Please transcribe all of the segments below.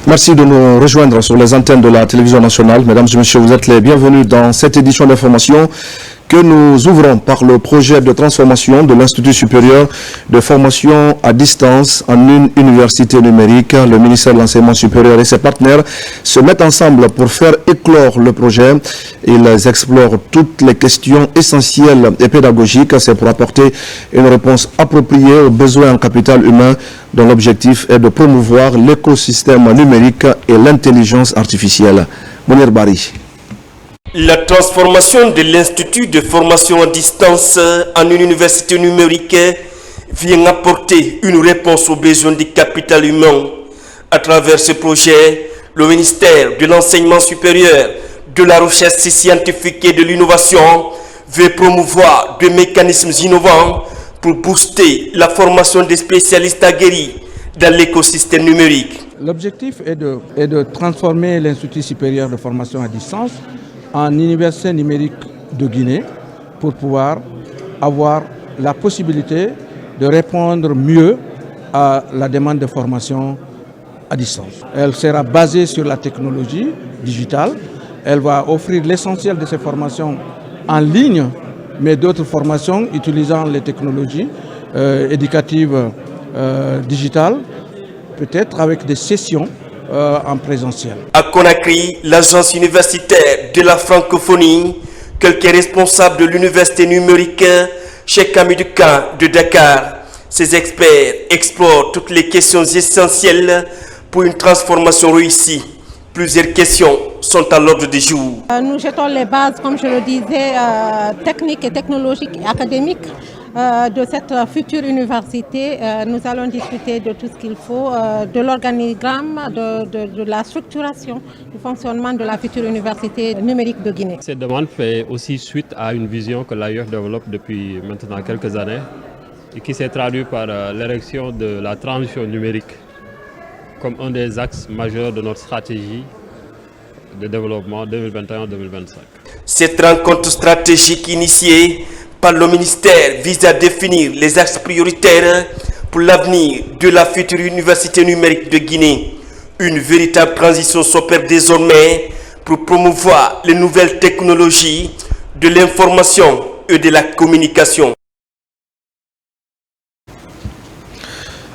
Merci de nous rejoindre sur les antennes de la télévision nationale. Mesdames et messieurs, vous êtes les bienvenus dans cette édition d'information que nous ouvrons par le projet de transformation de l'Institut supérieur de formation à distance en une université numérique. Le ministère de l'Enseignement supérieur et ses partenaires se mettent ensemble pour faire éclore le projet. Ils explorent toutes les questions essentielles et pédagogiques. C'est pour apporter une réponse appropriée aux besoins en capital humain dont l'objectif est de promouvoir l'écosystème numérique et l'intelligence artificielle. Mounir Bari. La transformation de l'Institut de formation à distance en une université numérique vient apporter une réponse aux besoins du capital humain. À travers ce projet, le ministère de l'Enseignement supérieur, de la recherche scientifique et de l'innovation veut promouvoir des mécanismes innovants pour booster la formation des spécialistes aguerris dans l'écosystème numérique. L'objectif est de transformer l'Institut supérieur de formation à distance en université numérique de Guinée pour pouvoir avoir la possibilité de répondre mieux à la demande de formation à distance. Elle sera basée sur la technologie digitale. Elle va offrir l'essentiel de ces formations en ligne, mais d'autres formations utilisant les technologies éducatives digitales, peut-être avec des sessions en présentiel. À Conakry, l'agence universitaire de la francophonie, quelques responsables de l'université numérique, Cheikh Hamidou Khan de Dakar. Ces experts explorent toutes les questions essentielles pour une transformation réussie. Plusieurs questions sont à l'ordre du jour. Nous jetons les bases, comme je le disais, techniques et technologiques et académiques de cette future université. Nous allons discuter de tout ce qu'il faut, de l'organigramme, de la structuration, du fonctionnement de la future université numérique de Guinée. Cette demande fait aussi suite à une vision que l'AUF développe depuis maintenant quelques années et qui s'est traduite par l'érection de la transition numérique comme un des axes majeurs de notre stratégie de développement 2021-2025. Cette rencontre stratégique initiée par le ministère vise à définir les axes prioritaires pour l'avenir de la future université numérique de Guinée. Une véritable transition s'opère désormais pour promouvoir les nouvelles technologies de l'information et de la communication.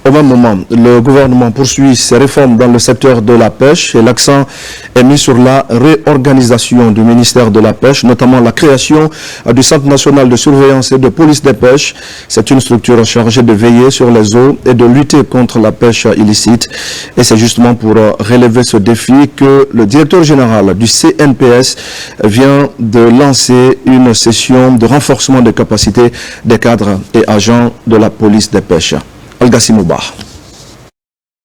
Au même moment, le gouvernement poursuit ses réformes dans le secteur de la pêche et l'accent est mis sur la réorganisation du ministère de la pêche, notamment la création du Centre national de surveillance et de police des pêches. C'est une structure chargée de veiller sur les eaux et de lutter contre la pêche illicite. Et c'est justement pour relever ce défi que le directeur général du CNPS vient de lancer une session de renforcement des capacités des cadres et agents de la police des pêches.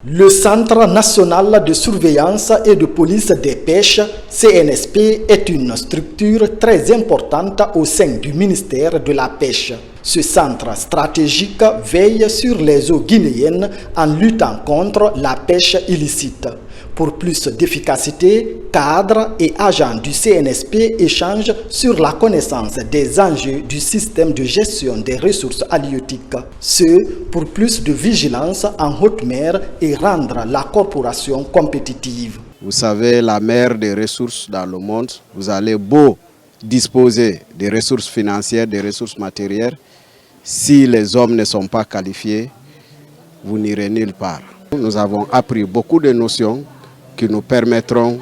Le Centre national de surveillance et de police des pêches, CNSP, est une structure très importante au sein du ministère de la Pêche. Ce centre stratégique veille sur les eaux guinéennes en luttant contre la pêche illicite. Pour plus d'efficacité, cadres et agents du CNSP échangent sur la connaissance des enjeux du système de gestion des ressources halieutiques. Ce, pour plus de vigilance en haute mer et rendre la corporation compétitive. Vous savez, la mer des ressources dans le monde, vous allez beau disposer des ressources financières, des ressources matérielles. Si les hommes ne sont pas qualifiés, vous n'irez nulle part. Nous avons appris beaucoup de notions qui nous permettront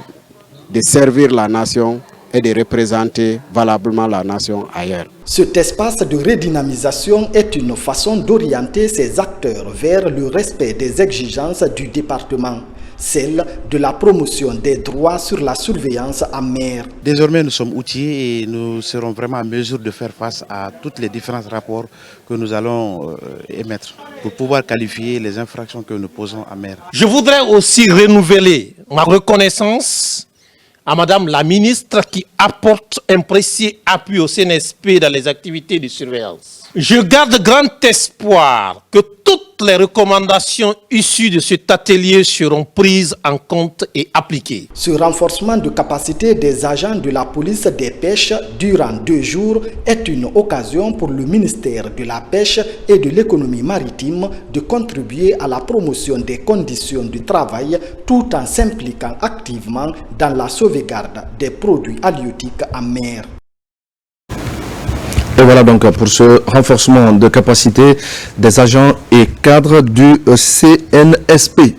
de servir la nation et de représenter valablement la nation ailleurs. Cet espace de redynamisation est une façon d'orienter ces acteurs vers le respect des exigences du département, celle de la promotion des droits sur la surveillance en mer. Désormais, nous sommes outillés et nous serons vraiment en mesure de faire face à tous les différents rapports que nous allons émettre pour pouvoir qualifier les infractions que nous posons en mer. Je voudrais aussi renouveler ma reconnaissance à Madame la ministre qui apporte un précieux appui au CNSP dans les activités de surveillance. Je garde grand espoir que toutes les recommandations issues de cet atelier seront prises en compte et appliquées. Ce renforcement de capacité des agents de la police des pêches durant 2 jours est une occasion pour le ministère de la Pêche et de l'économie maritime de contribuer à la promotion des conditions de travail tout en s'impliquant activement dans la sauvegarde des produits halieutiques en mer. Et voilà donc pour ce renforcement de capacité des agents et cadres du CNSP.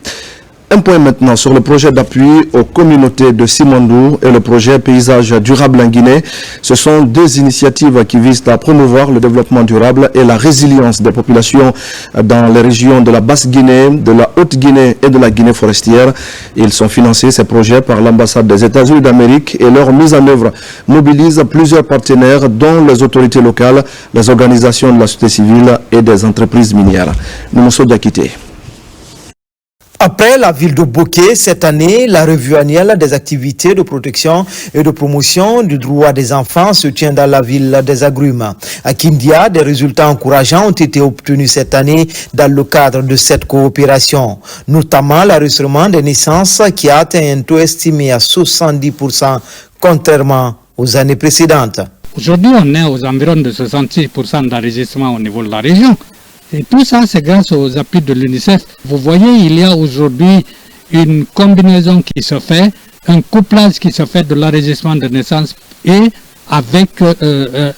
Un point maintenant sur le projet d'appui aux communautés de Simandou et le projet Paysage durable en Guinée. Ce sont 2 initiatives qui visent à promouvoir le développement durable et la résilience des populations dans les régions de la Basse-Guinée, de la Haute-Guinée et de la Guinée forestière. Ils sont financés, ces projets, par l'ambassade des États-Unis d'Amérique et leur mise en œuvre mobilise plusieurs partenaires dont les autorités locales, les organisations de la société civile et des entreprises minières. Nous sommes d'acquitter. Après la ville de Bokeh, cette année, la revue annuelle des activités de protection et de promotion du droit des enfants se tient dans la ville des Agrumes. À Kindia, des résultats encourageants ont été obtenus cette année dans le cadre de cette coopération, notamment l'enregistrement des naissances qui a atteint un taux estimé à 70%, contrairement aux années précédentes. Aujourd'hui, on est aux environs de 66% d'enregistrement au niveau de la région. Et tout ça, c'est grâce aux appuis de l'UNICEF. Vous voyez, il y a aujourd'hui une combinaison qui se fait, un couplage qui se fait de l'enregistrement de naissance et avec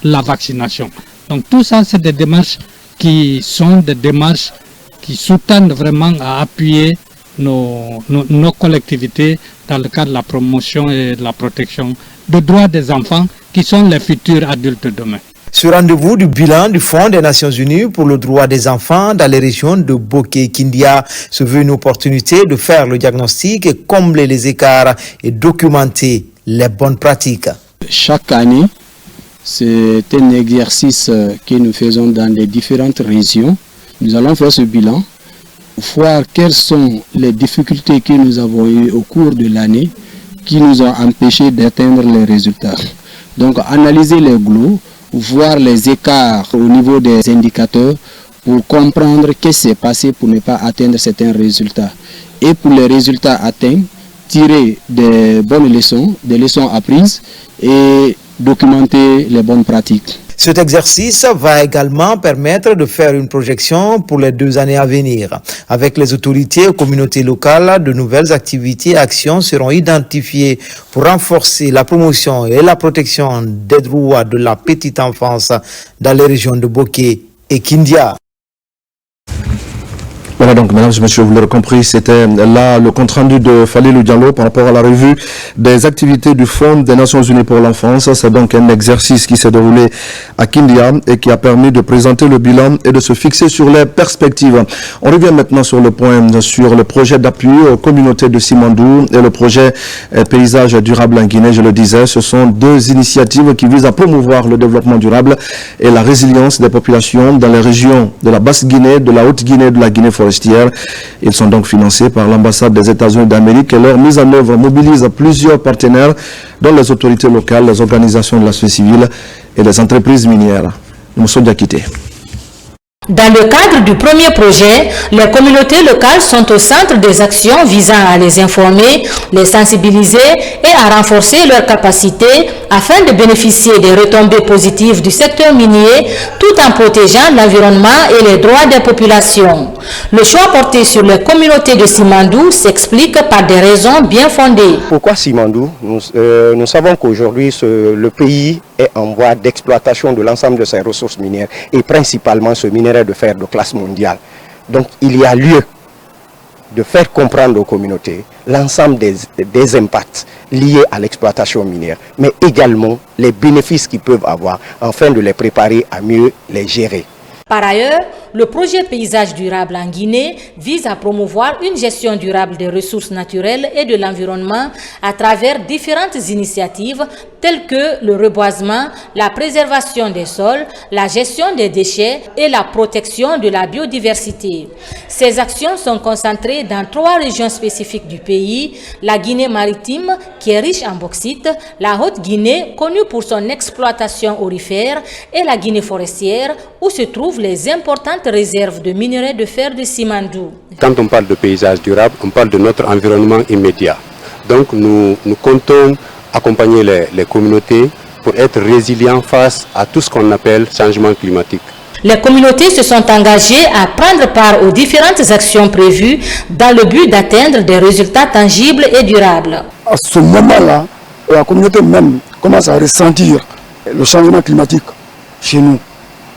la vaccination. Donc tout ça, c'est des démarches qui sont des démarches qui soutiennent vraiment à appuyer nos collectivités dans le cadre de la promotion et de la protection des droits des enfants qui sont les futurs adultes de demain. Ce rendez-vous du bilan du Fonds des Nations Unies pour le droit des enfants dans les régions de Bokeh et Kindia se veut une opportunité de faire le diagnostic et combler les écarts et documenter les bonnes pratiques. Chaque année, c'est un exercice que nous faisons dans les différentes régions. Nous allons faire ce bilan, voir quelles sont les difficultés que nous avons eues au cours de l'année qui nous ont empêchés d'atteindre les résultats. Donc, analyser les glos, voir les écarts au niveau des indicateurs pour comprendre ce qui s'est passé pour ne pas atteindre certains résultats. Et pour les résultats atteints, tirer des bonnes leçons, des leçons apprises et documenter les bonnes pratiques. Cet exercice va également permettre de faire une projection pour les 2 années à venir. Avec les autorités et communautés locales, de nouvelles activités et actions seront identifiées pour renforcer la promotion et la protection des droits de la petite enfance dans les régions de Bokeh et Kindia. Voilà donc, mesdames et messieurs, vous l'aurez compris, c'était là le compte-rendu de Falilou Diallo par rapport à la revue des activités du Fonds des Nations Unies pour l'enfance. C'est donc un exercice qui s'est déroulé à Kindia et qui a permis de présenter le bilan et de se fixer sur les perspectives. On revient maintenant sur le point, sur le projet d'appui aux communautés de Simandou et le projet Paysage durable en Guinée. Je le disais, ce sont 2 initiatives qui visent à promouvoir le développement durable et la résilience des populations dans les régions de la Basse-Guinée, de la Haute-Guinée et de la Guinée forestière. Ils sont donc financés par l'ambassade des États-Unis d'Amérique et leur mise en œuvre mobilise plusieurs partenaires, dont les autorités locales, les organisations de la société civile et les entreprises minières. Nous sommes d'acquitter. Dans le cadre du premier projet, les communautés locales sont au centre des actions visant à les informer, les sensibiliser et à renforcer leurs capacités afin de bénéficier des retombées positives du secteur minier tout en protégeant l'environnement et les droits des populations. Le choix porté sur les communautés de Simandou s'explique par des raisons bien fondées. Pourquoi Simandou? Nous savons qu'aujourd'hui le pays est en voie d'exploitation de l'ensemble de ses ressources minières et principalement ce minerai de fer de classe mondiale. Donc il y a lieu de faire comprendre aux communautés l'ensemble des impacts liés à l'exploitation minière, mais également les bénéfices qu'ils peuvent avoir afin de les préparer à mieux les gérer. Par ailleurs, le projet Paysage durable en Guinée vise à promouvoir une gestion durable des ressources naturelles et de l'environnement à travers différentes initiatives tels que le reboisement, la préservation des sols, la gestion des déchets et la protection de la biodiversité. Ces actions sont concentrées dans 3 régions spécifiques du pays, la Guinée maritime qui est riche en bauxite, la Haute-Guinée connue pour son exploitation aurifère et la Guinée forestière où se trouvent les importantes réserves de minerais de fer de Simandou. Quand on parle de paysage durable, on parle de notre environnement immédiat. Donc nous comptons accompagner les communautés pour être résilients face à tout ce qu'on appelle changement climatique. Les communautés se sont engagées à prendre part aux différentes actions prévues dans le but d'atteindre des résultats tangibles et durables. À ce moment-là, la communauté même commence à ressentir le changement climatique chez nous.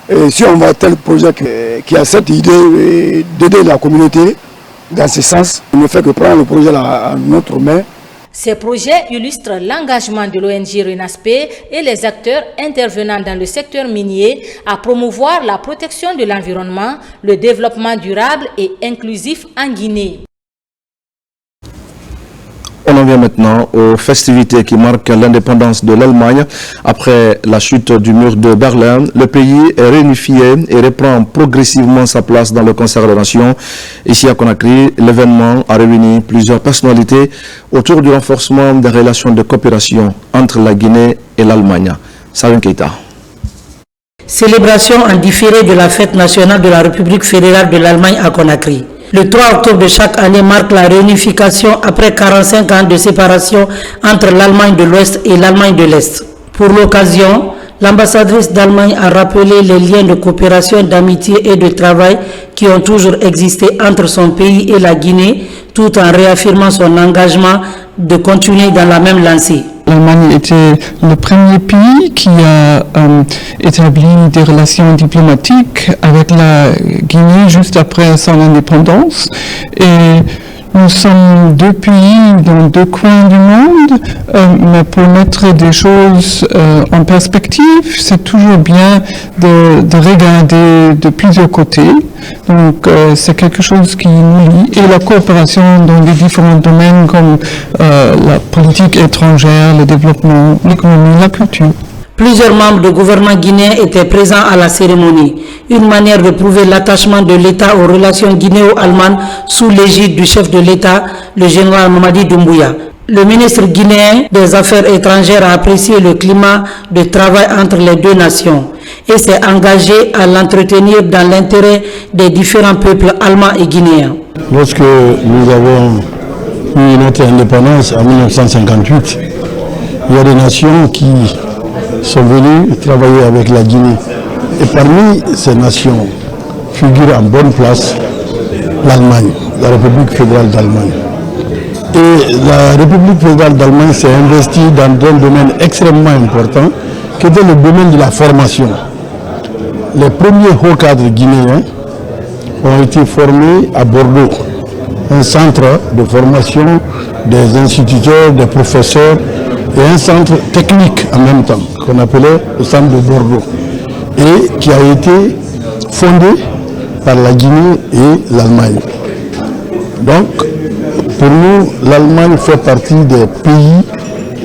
Et si on voit tel projet qui a cette idée d'aider la communauté dans ce sens, on ne fait que prendre le projet à notre main. Ces projets illustrent l'engagement de l'ONG RENASPE et les acteurs intervenant dans le secteur minier à promouvoir la protection de l'environnement, le développement durable et inclusif en Guinée. On en vient maintenant aux festivités qui marquent l'indépendance de l'Allemagne. Après la chute du mur de Berlin, le pays est réunifié et reprend progressivement sa place dans le concert des nations. Ici à Conakry, l'événement a réuni plusieurs personnalités autour du renforcement des relations de coopération entre la Guinée et l'Allemagne. Salim Keita. Célébration en différé de la fête nationale de la République fédérale de l'Allemagne à Conakry. Le 3 octobre de chaque année marque la réunification après 45 ans de séparation entre l'Allemagne de l'Ouest et l'Allemagne de l'Est. Pour l'occasion, l'ambassadrice d'Allemagne a rappelé les liens de coopération, d'amitié et de travail qui ont toujours existé entre son pays et la Guinée, tout en réaffirmant son engagement de continuer dans la même lancée. L'Allemagne était le premier pays qui a établi des relations diplomatiques avec la Guinée juste après son indépendance. Et nous sommes 2 pays dans 2 coins du monde, mais pour mettre des choses en perspective, c'est toujours bien de regarder de plusieurs côtés. Donc c'est quelque chose qui nous lie. Et la coopération dans les différents domaines comme la politique étrangère, le développement, l'économie, la culture. Plusieurs membres du gouvernement guinéen étaient présents à la cérémonie. Une manière de prouver l'attachement de l'État aux relations guinéo-allemandes sous l'égide du chef de l'État, le général Mamadi Doumbouya. Le ministre guinéen des Affaires étrangères a apprécié le climat de travail entre les 2 nations et s'est engagé à l'entretenir dans l'intérêt des différents peuples allemands et guinéens. Lorsque nous avons eu notre indépendance en 1958, il y a des nations qui sont venues travailler avec la Guinée. Et parmi ces nations figure en bonne place l'Allemagne, la République fédérale d'Allemagne. Et la République fédérale d'Allemagne s'est investie dans un domaine extrêmement important, qui était le domaine de la formation. Les premiers hauts cadres guinéens ont été formés à Bordeaux, un centre de formation des instituteurs, des professeurs et un centre technique en même temps, qu'on appelait le centre de Bordeaux, et qui a été fondé par la Guinée et l'Allemagne. Donc, pour nous, l'Allemagne fait partie des pays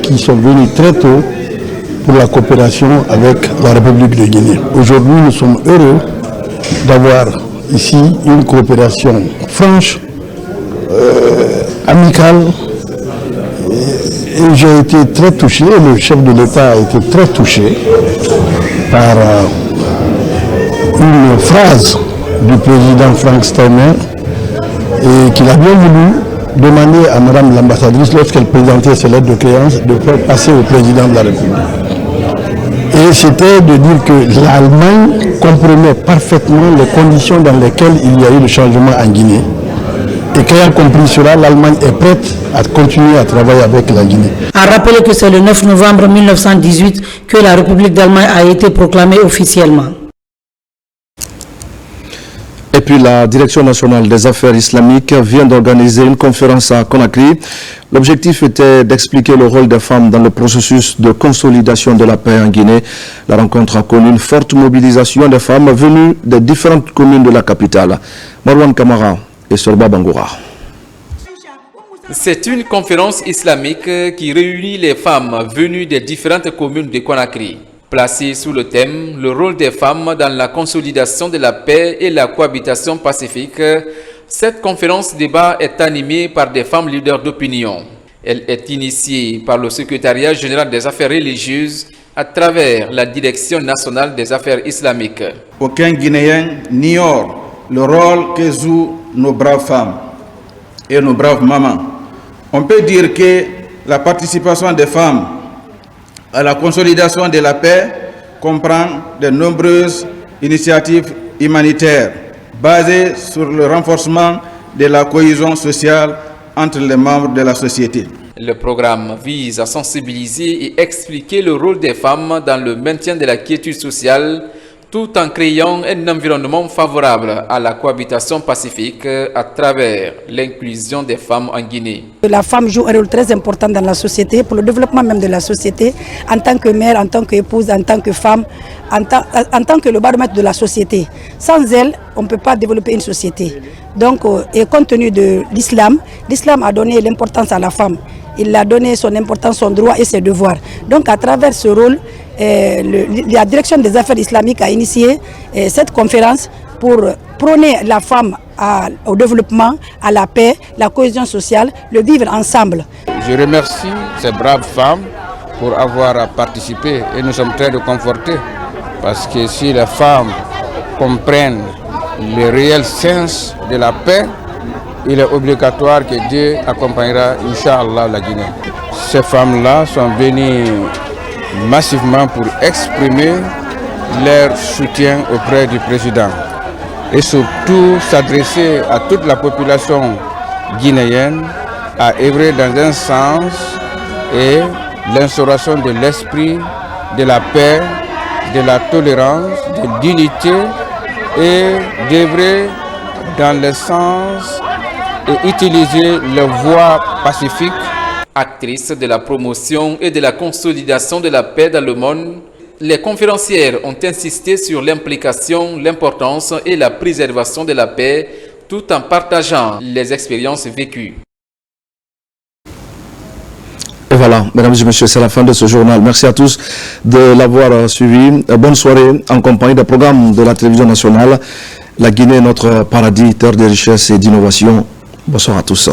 qui sont venus très tôt pour la coopération avec la République de Guinée. Aujourd'hui, nous sommes heureux d'avoir ici une coopération franche, amicale. Et j'ai été très touché, le chef de l'État a été très touché par une phrase du président Frank Steiner et qu'il a bien voulu demander à Madame l'ambassadrice, lorsqu'elle présentait ses lettres de créance, de faire passer au président de la République. Et c'était de dire que l'Allemagne comprenait parfaitement les conditions dans lesquelles il y a eu le changement en Guinée. Et qu'ayant compris cela, l'Allemagne est prête à continuer à travailler avec la Guinée. A rappeler que c'est le 9 novembre 1918 que la République d'Allemagne a été proclamée officiellement. Et puis la Direction nationale des affaires islamiques vient d'organiser une conférence à Conakry. L'objectif était d'expliquer le rôle des femmes dans le processus de consolidation de la paix en Guinée. La rencontre a connu une forte mobilisation des femmes venues des différentes communes de la capitale. Marwan Kamara et Sorba Bangoura. C'est une conférence islamique qui réunit les femmes venues des différentes communes de Conakry. Placée sous le thème « Le rôle des femmes dans la consolidation de la paix et la cohabitation pacifique », cette conférence débat est animée par des femmes leaders d'opinion. Elle est initiée par le secrétariat général des affaires religieuses à travers la Direction nationale des affaires islamiques. Aucun Guinéen n'ignore le rôle que jouent nos braves femmes et nos braves mamans. On peut dire que la participation des femmes à la consolidation de la paix comprend de nombreuses initiatives humanitaires basées sur le renforcement de la cohésion sociale entre les membres de la société. Le programme vise à sensibiliser et expliquer le rôle des femmes dans le maintien de la quiétude sociale tout en créant un environnement favorable à la cohabitation pacifique à travers l'inclusion des femmes en Guinée. La femme joue un rôle très important dans la société, pour le développement même de la société, en tant que mère, en tant qu'épouse, en tant que femme, en tant que le baromètre de la société. Sans elle, on ne peut pas développer une société. Donc, et compte tenu de l'islam, l'islam a donné l'importance à la femme. Il a donné son importance, son droit et ses devoirs. Donc à travers ce rôle, la direction des affaires islamiques a initié cette conférence pour prôner la femme au développement, à la paix, la cohésion sociale, le vivre ensemble. Je remercie ces braves femmes pour avoir participé et nous sommes très réconfortés parce que si les femmes comprennent le réel sens de la paix, il est obligatoire que Dieu accompagnera, Inch'Allah, la Guinée. Ces femmes-là sont venues massivement pour exprimer leur soutien auprès du président et surtout s'adresser à toute la population guinéenne à œuvrer dans un sens et l'instauration de l'esprit, de la paix, de la tolérance, de l'unité et d'œuvrer dans le sens et utiliser les voies pacifiques. Actrices de la promotion et de la consolidation de la paix dans le monde, les conférencières ont insisté sur l'implication, l'importance et la préservation de la paix tout en partageant les expériences vécues. Et voilà, mesdames et messieurs, c'est la fin de ce journal. Merci à tous de l'avoir suivi. Bonne soirée en compagnie des programmes de la télévision nationale. La Guinée, notre paradis, terre de richesse et d'innovation. Bonsoir à tous.